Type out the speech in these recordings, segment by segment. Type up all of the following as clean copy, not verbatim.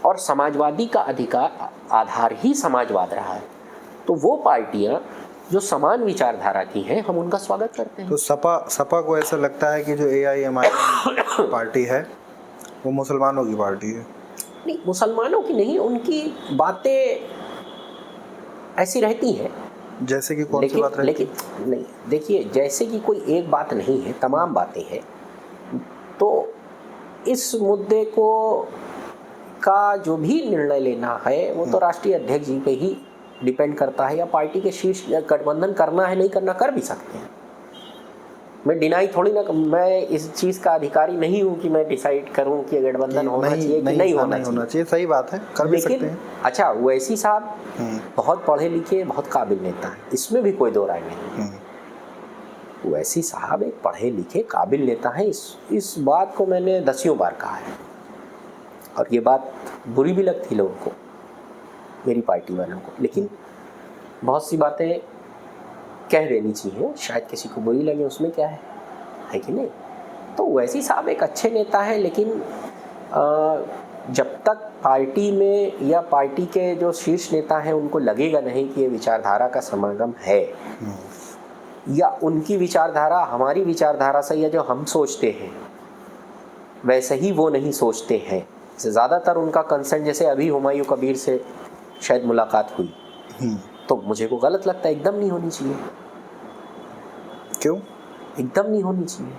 और समाजवादी का अधिकार आधार ही समाजवाद रहा है, तो वो पार्टियां जो समान विचारधारा की हैं हम उनका स्वागत करते हैं। तो सपा को ऐसा लगता है कि जो AIMIM पार्टी है वो मुसलमानों की पार्टी है? नहीं, मुसलमानों की नहीं, उनकी बातें ऐसी रहती हैं। जैसे कि कौन सी बात रहती है? लेकिन नहीं, देखिए, जैसे कि कोई एक बात नहीं है, तमाम बातें हैं। तो इस मुद्दे को का जो भी निर्णय लेना है वो तो राष्ट्रीय अध्यक्ष जी पे ही डिपेंड करता है, या पार्टी के शीर्ष गठबंधन करना है नहीं करना कर भी सकते हैं। मैं डिनाई थोड़ी ना, मैं इस चीज़ का अधिकारी नहीं हूँ कि मैं डिसाइड करूँ कि गठबंधन होना चाहिए कि नहीं होना चाहिए। सही बात है, कर भी सकते हैं। अच्छा, ओवैसी साहब बहुत पढ़े लिखे, बहुत काबिल नेता हैं, इसमें भी कोई दो राय नहीं। ओवैसी साहब एक पढ़े लिखे काबिल नेता हैं, इस बात को मैंने दसियों बार कहा है, और ये बात बुरी भी लगती लोगों को, मेरी पार्टी वालों को, लेकिन बहुत सी बातें कह देनी चाहिए, शायद किसी को बुरी लगे, उसमें क्या है कि नहीं। तो ओवैसी साहब एक अच्छे नेता हैं, लेकिन जब तक पार्टी में या पार्टी के जो शीर्ष नेता हैं उनको लगेगा नहीं कि ये विचारधारा का समागम है, या उनकी विचारधारा हमारी विचारधारा से, या जो हम सोचते हैं वैसे ही वो नहीं सोचते हैं, ज़्यादातर उनका कंसर्न, जैसे अभी हुमायूं कबीर से शायद मुलाकात हुई, तो मुझे को गलत लगता है, एकदम नहीं होनी चाहिए। क्यों एकदम नहीं होनी चाहिए?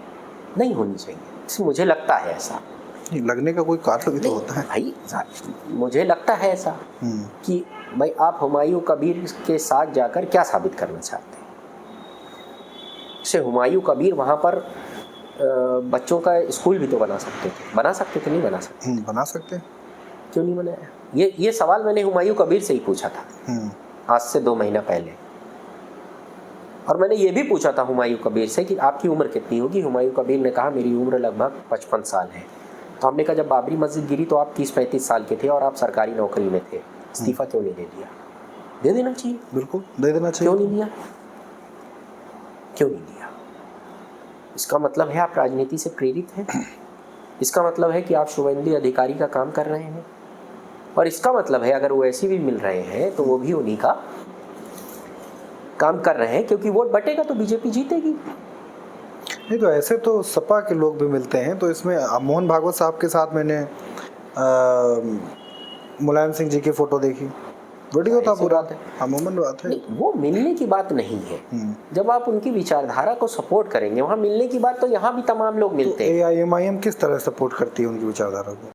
नहीं होनी चाहिए, मुझे लगता है ऐसा। नहीं, लगने का कोई कारण भी तो होता है भाई, मुझे लगता है ऐसा कि भाई आप हुमायूं कबीर के साथ जाकर क्या साबित करना चाहते हैं? जैसे हुमायूं कबीर वहाँ पर बच्चों का स्कूल भी तो बना सकते थे, नहीं बना सकते? बना सकते। क्यों नहीं बनाया? ये सवाल मैंने हुमायूं कबीर से ही पूछा था आज से 2 महीना पहले, और मैंने ये भी पूछा था हुमायूं कबीर से कि आपकी उम्र कितनी होगी। हुमायूं कबीर ने कहा मेरी उम्र लगभग 55 साल है। तो हमने कहा जब बाबरी मस्जिद गिरी तो आप 30-35 साल के थे और आप सरकारी नौकरी में थे, इस्तीफा क्यों नहीं दे दिया? दे देना चाहिए। बिल्कुल दे देना चाहिए। क्यों नहीं दिया? इसका मतलब है आप राजनीति से प्रेरित हैं, इसका मतलब है कि आप शुभेंदु अधिकारी का काम कर रहे हैं, और इसका मतलब है अगर वो ऐसे भी मिल रहे हैं तो वो भी उन्हीं का काम कर रहे हैं, क्योंकि वोट बटेगा तो बीजेपी जीतेगी। नहीं तो ऐसे तो सपा के लोग भी मिलते हैं, तो इसमें मोहन भागवत साहब के साथ मैंने मुलायम सिंह जी की फोटो देखी, वीडियो था पूरा, अमूमन बात है। वो मिलने की बात नहीं है, जब आप उनकी विचारधारा को सपोर्ट करेंगे, वहाँ मिलने की बात तो यहाँ भी तमाम लोग मिलते हैं। AIMIM किस तरह सपोर्ट करती है उनकी विचारधारा को?